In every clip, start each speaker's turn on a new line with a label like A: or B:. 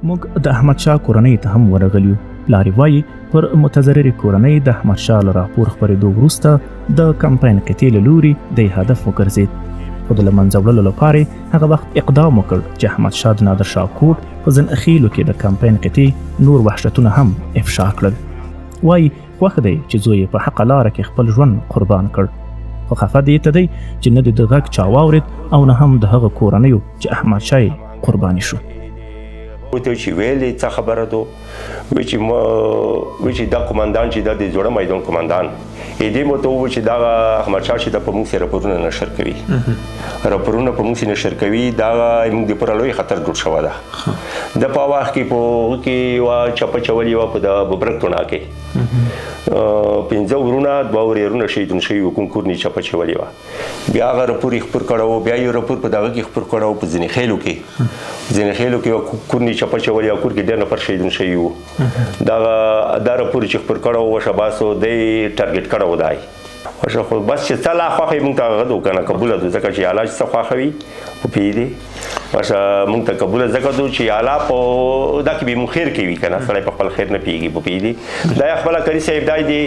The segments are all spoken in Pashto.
A: مونږ د احمدشاه کورنۍ ته هم ورغلي. پلار وايي پر متضررې کورنۍ د احمدشاه له راپور خپرېدو وروسته د کمپاین قطعې له لوري د هدف وګرځېد. خو د له منځه وړلو لپاره هغه وخت اقدام وکړ چې احمدشاه د نادرشاه کوټ په زنخیلو کې د کمپاین قطعې نور وحشتونه هم افشاء کړل. وايي خوښ دی چې زوی په حقه لاره کې خپل ژوند قربان کړ، خو خفه دی ته دی چې نه د غږ چا واورېد او نه هم د هغه کورنیو چې احمدشاه یې قرباني شو.
B: وته چې ویلې څه خبره ده چې دا قومندان چې دا د زوړه میدان قومندان دې مو ته وویل چې دا احمدشاه چې دا په موږ سره راپورونه نشر کوي راپورونه په موږ سره نشر کوي دا موږ د پر لوی خطر جوړ شو ده د په واخ کې په کې وا چپه چولې وا په د ببرکتونه کې پنځه ورونه دوه ورونه شهیدون شوي کوم کورنۍ چپه چولې وا بیا هغه راپور خبر کړو بیا یو راپور په دغه کې خبر کړو په زنخیلو کې کورنۍ چپه چولې او کور کې ډېر نفر شهیدون شوي وو دا راپور چې خبر کړو و شباسو د ټارګټ کړو دای واشه خو بس چې څلا خوخه مونږ ته غدو کنه قبول ده ځکه چې علاج څه خوخوي او پیدي واشه مونږ ته قبول ځکه چې علا په دا کې به مخیر کوي کنه سړی په خپل خیر نه پیږي په پیدي دا خپل کری صاحب دای دی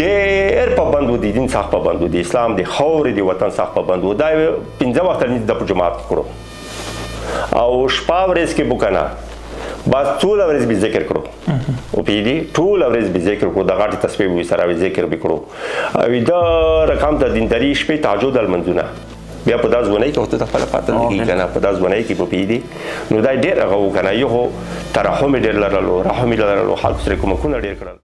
B: ډېر پابند و دي دین څخه پابند و دي اسلام دی خور دی وطن څخه پابند و دا 15 وخت د جماعت کړو او شپه ورځ کې بوکنه بس ټول ورځ به ذکر کړو او پیدي ټول ورځ به ذکر کړو د غاټي تسبیح وي سره ذکر به کړو او دا رقم ته دینداري شپې تهجد المنځونه بیا په داس ونی کې ته خپل پاتې کیږي کنه په داس ونی کې په پیدي نو دا ډېر هغه کنه یو ترحم ډېر لرلو رحم لرلو خلک سره کوم ډېر کړل.